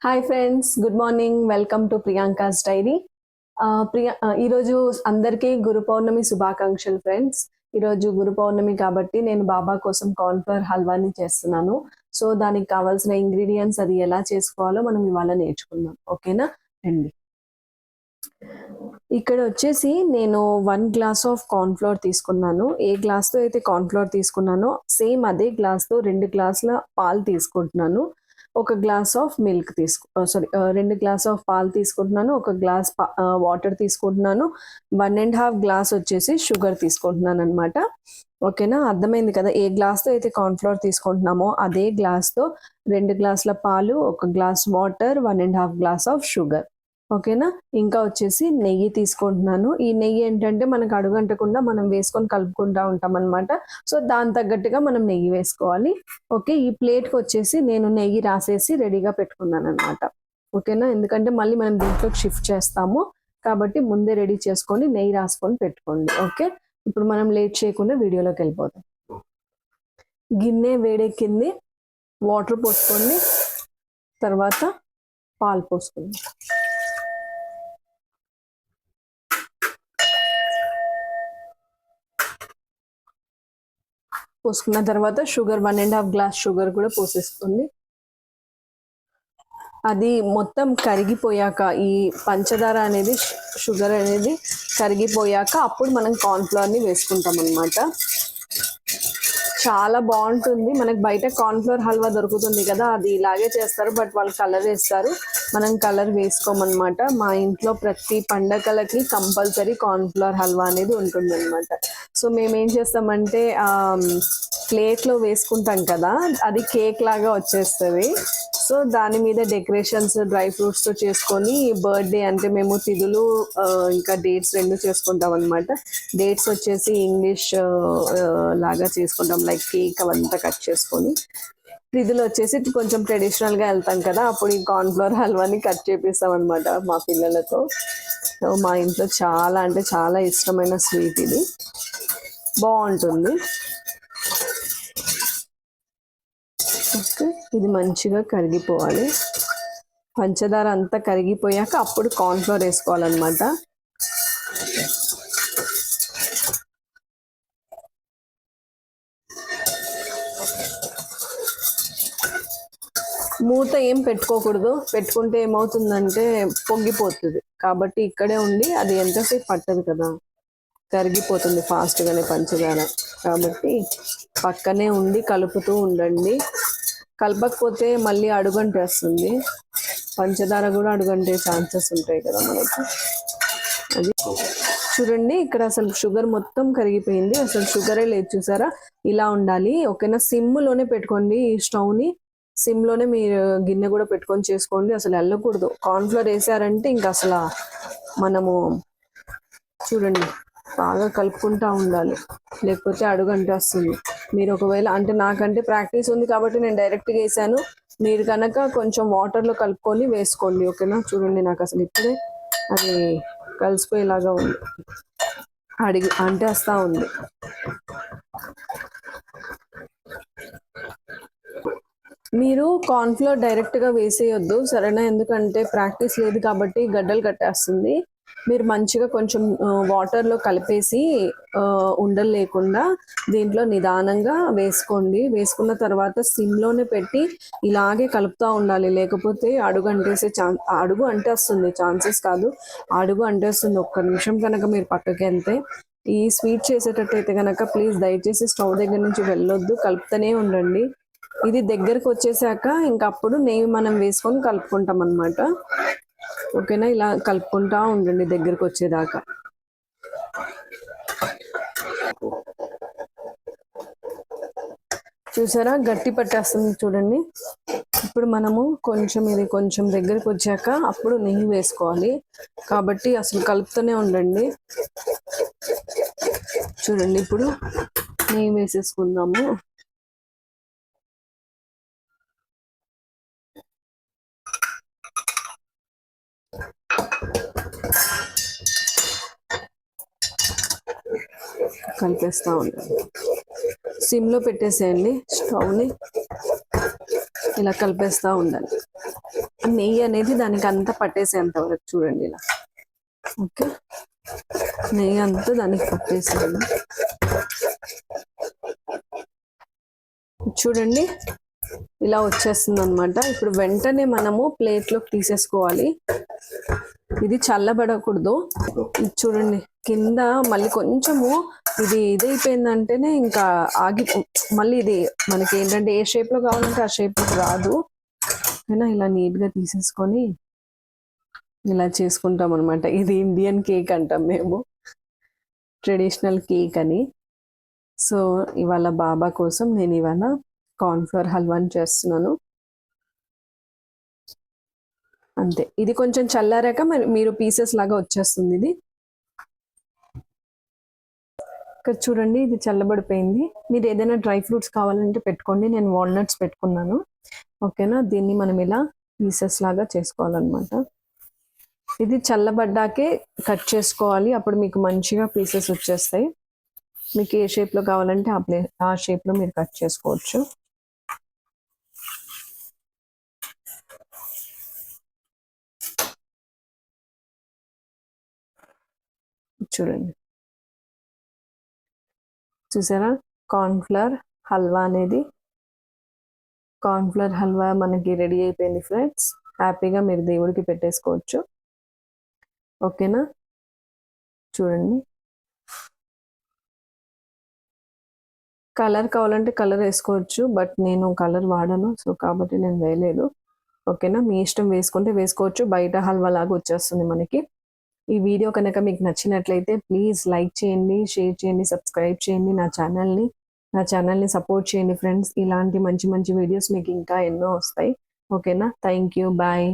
Hi friends, good morning. Welcome to Priyanka's diary. ఈరోజు అందరికీ గురు పౌర్ణమి శుభాకాంక్షలు ఫ్రెండ్స్. ఈరోజు గురు పౌర్ణమి కాబట్టి నేను బాబా కోసం కార్న్ఫ్లవర్ హల్వాని చేస్తున్నాను. సో దానికి కావాల్సిన ఇంగ్రీడియంట్స్ అది ఎలా చేసుకోవాలో మనం ఇవాళ నేర్చుకుందాం. ఓకేనా రండి. ఇక్కడ వచ్చేసి నేను 1 గ్లాస్ ఆఫ్ కార్న్ఫ్లవర్ తీసుకున్నాను. ఏ గ్లాస్తో అయితే కార్న్ఫ్లవర్ తీసుకున్నానో సేమ్ అదే గ్లాస్తో 2 గ్లాసుల పాలు తీసుకుంటున్నాను. ఒక glass of milk 2 glass of పాలు తీసుకుంటున్నాను. ఒక గ్లాస్ వాటర్ తీసుకుంటున్నాను. 1.5 గ్లాస్ వచ్చేసి షుగర్ తీసుకుంటున్నాను అనమాట. ఓకేనా, అర్థమైంది కదా. ఏ గ్లాస్తో అయితే కార్న్ఫ్లవర్ తీసుకుంటున్నామో అదే గ్లాస్తో 2 గ్లాసుల పాలు, ఒక glass water, 1.5 glass of sugar. ఓకేనా. ఇంకా వచ్చేసి నెయ్యి తీసుకుంటున్నాను. ఈ నెయ్యి ఏంటంటే మనకు అడుగంటకుండా మనం వేసుకొని కలుపుకుంటూ ఉంటాం అనమాట. సో దాని తగ్గట్టుగా మనం నెయ్యి వేసుకోవాలి. ఓకే, ఈ ప్లేట్కి వచ్చేసి నేను నెయ్యి రాసేసి రెడీగా పెట్టుకున్నాను అనమాట. ఓకేనా, ఎందుకంటే మళ్ళీ మనం దీంట్లోకి షిఫ్ట్ చేస్తాము కాబట్టి ముందే రెడీ చేసుకొని నెయ్యి రాసుకొని పెట్టుకోండి. ఓకే, ఇప్పుడు మనం లేట్ చేయకుండా వీడియోలోకి వెళ్ళిపోతాం. గిన్నె వేడెక్కింది, వాటర్ పోసుకోండి, తర్వాత పాలు పోసుకోండి. పోసుకున్న తర్వాత షుగర్ 1.5 గ్లాస్ షుగర్ కూడా పోసేసుకోండి. అది మొత్తం కరిగిపోయాక, ఈ పంచదార అనేది షుగర్ అనేది కరిగిపోయాక అప్పుడు మనం కార్న్ఫ్లవర్ని వేసుకుంటాం అనమాట. చాలా బాగుంటుంది. మనకు బయట కార్న్ఫ్లవర్ హల్వా దొరుకుతుంది కదా, అది ఇలాగే చేస్తారు, బట్ వాళ్ళు కలర్ వేస్తారు. మనం కలర్ వేసుకోమన్నమాట. మా ఇంట్లో ప్రతి పండగలకి కంపల్సరీ కార్న్ఫ్లవర్ హల్వా అనేది ఉంటుంది అనమాట. సో మేమేం చేస్తామంటే ప్లేట్లో వేసుకుంటాం కదా, అది కేక్ లాగా వచ్చేస్తుంది. సో దాని మీద డెకరేషన్స్ డ్రై ఫ్రూట్స్తో చేసుకొని బర్త్డే అంటే మేము తిథులు ఇంకా డేట్స్ 2 చేసుకుంటాం అనమాట. డేట్స్ వచ్చేసి ఇంగ్లీష్ లాగా చేసుకుంటాం, లైక్ కేక్ అవంతా కట్ చేసుకొని. తిథులు వచ్చేసి కొంచెం ట్రెడిషనల్గా వెళ్తాం కదా, అప్పుడు ఈ కార్న్ఫ్లవర్ హల్వాని కట్ చేపిస్తాం అనమాట మా పిల్లలతో. సో మా ఇంట్లో చాలా అంటే చాలా ఇష్టమైన స్వీట్ ఇది, బాగుంటుంది. ఓకే, ఇది మంచిగా కరిగిపోవాలి. పంచదార అంతా కరిగిపోయాక అప్పుడు కార్న్ఫ్లవర్ వేసుకోవాలన్నమాట. మూత ఏం పెట్టుకోకూడదు, పెట్టుకుంటే ఏమవుతుందంటే పొంగిపోతుంది. కాబట్టి ఇక్కడే ఉండి, అది ఎంతసేపు పట్టదు కదా, కరిగిపోతుంది ఫాస్ట్గానే పంచదార. కాబట్టి పక్కనే ఉండి కలుపుతూ ఉండండి. కలపకపోతే మళ్ళీ అడుగంటేస్తుంది, పంచదార కూడా అడుగంటే ఛాన్సెస్ ఉంటాయి కదా మనకి. అది చూడండి, ఇక్కడ అసలు షుగర్ మొత్తం కరిగిపోయింది, అసలు షుగరే లేదు చూసారా. ఇలా ఉండాలి. ఓకేనా, సిమ్లోనే పెట్టుకోండి ఈ స్టవ్ని. సిమ్లోనే మీరు గిన్నె కూడా పెట్టుకొని చేసుకోండి. అసలు వెళ్ళకూడదు. కార్న్ఫ్లవర్ వేసారంటే ఇంకా అసలు మనము చూడండి బాగా కలుపుకుంటూ ఉండాలి, లేకపోతే అడుగంటే వస్తుంది. మీరు ఒకవేళ అంటే నాకంటే ప్రాక్టీస్ ఉంది కాబట్టి నేను డైరెక్ట్గా వేసాను, మీరు కనుక కొంచెం వాటర్లో కలుపుకొని వేసుకోండి. ఓకేనా, చూడండి నాకు అసలు ఇప్పుడే అది కలిసిపోయేలాగా ఉంది, అంటే వస్తూ ఉంది. మీరు కార్న్ఫ్లవర్ డైరెక్ట్గా వేసేయొద్దు సరేనా, ఎందుకంటే ప్రాక్టీస్ లేదు కాబట్టి గడ్డలు కట్టేస్తుంది. మీరు మంచిగా కొంచెం వాటర్లో కలిపేసి ఉండలు లేకుండా దీంట్లో నిదానంగా వేసుకోండి. వేసుకున్న తర్వాత సిమ్లోనే పెట్టి ఇలాగే కలుపుతూ ఉండాలి, లేకపోతే అడుగు అంటేస్తుంది. ఛాన్సెస్ కాదు, అడుగు అంటేస్తుంది. ఒక్క నిమిషం కనుక మీరు పక్కకి వెళ్తే. ఈ స్వీట్ చేసేటట్టయితే కనుక ప్లీజ్ దయచేసి స్టవ్ దగ్గర నుంచి వెళ్ళొద్దు, కలుపుతూనే ఉండండి. ఇది దగ్గరకు వచ్చేసాక ఇంకప్పుడు నెయ్యి మనం వేసుకొని కలుపుకుంటాం అనమాట. ఓకేనా, ఇలా కలుపుకుంటా ఉండండి దగ్గరకు వచ్చేదాకా. చూసారా, గట్టి పట్టేస్తుంది చూడండి. ఇప్పుడు మనము ఇది కొంచెం దగ్గరకు వచ్చాక అప్పుడు నెయ్యి వేసుకోవాలి. కాబట్టి అసలు కలుపుతూనే ఉండండి. చూడండి, ఇప్పుడు నెయ్యి వేసేసుకుందాము. కలిపేస్తూ ఉండాలి. సిమ్లో పెట్టేసేయండి స్టవ్ని, ఇలా కలిపేస్తూ ఉండాలి. నెయ్యి అనేది దానికి అంతా పట్టేసేంత వరకు చూడండి ఇలా. ఓకే, నెయ్యి అంతా దానికి పట్టేసేయాలి. చూడండి ఇలా వచ్చేస్తుంది అనమాట. ఇప్పుడు వెంటనే మనము ప్లేట్లోకి తీసేసుకోవాలి. ఇది చల్లబడకూడదు. ఇది చూడండి కింద మళ్ళీ కొంచెము ఇది ఇదైపోయిందంటేనే ఇంకా ఆగి మళ్ళీ ఇది మనకి ఏంటంటే ఏ షేప్లో కావాలంటే ఆ షేప్లో రాదు. అయినా ఇలా నీట్గా తీసేసుకొని ఇలా చేసుకుంటాం అనమాట. ఇది ఇండియన్ కేక్ అంటాం మేము, ట్రెడిషనల్ కేక్ అని. సో ఇవాళ బాబా కోసం నేను ఇవాళ కార్న్ఫ్లవర్ హల్వాని చేస్తున్నాను. అంతే, ఇది కొంచెం చల్లారాక మీరు పీసెస్ లాగా వచ్చేస్తుంది ఇది. ఇక్కడ చూడండి ఇది చల్లబడిపోయింది. మీరు ఏదైనా డ్రై ఫ్రూట్స్ కావాలంటే పెట్టుకోండి, నేను వాల్నట్స్ పెట్టుకున్నాను. ఓకేనా, దీన్ని మనం ఇలా పీసెస్ లాగా చేసుకోవాలన్నమాట. ఇది చల్లబడ్డాకే కట్ చేసుకోవాలి, అప్పుడు మీకు మంచిగా పీసెస్ వచ్చేస్తాయి. మీకు ఏ షేప్లో కావాలంటే ఆ షేప్లో మీరు కట్ చేసుకోవచ్చు. చూడండి, చూసారా కార్న్ఫ్లవర్ హల్వా అనేది. కార్న్ఫ్లవర్ హల్వా మనకి రెడీ అయిపోయింది ఫ్రెండ్స్. హ్యాపీగా మీరు దేవుడికి పెట్టేసుకోవచ్చు. ఓకేనా, చూడండి. కలర్ కావాలంటే కలర్ వేసుకోవచ్చు, బట్ నేను కలర్ వాడను, సో కాబట్టి నేను వేయలేదు. ఓకేనా, మీ ఇష్టం, వేసుకుంటే వేసుకోవచ్చు. బయట హల్వా లాగా వచ్చేస్తుంది మనకి. ఈ వీడియో కనుక మీకు నచ్చినట్లయితే ప్లీజ్ లైక్ చేయండి, షేర్ చేయండి, సబ్స్క్రైబ్ చేయండి నా ఛానల్ని సపోర్ట్ చేయండి ఫ్రెండ్స్. ఇలాంటి మంచి మంచి వీడియోస్ మీకు ఇంకా ఎన్నో వస్తాయి. ఓకేనా, థ్యాంక్ యూ, బాయ్.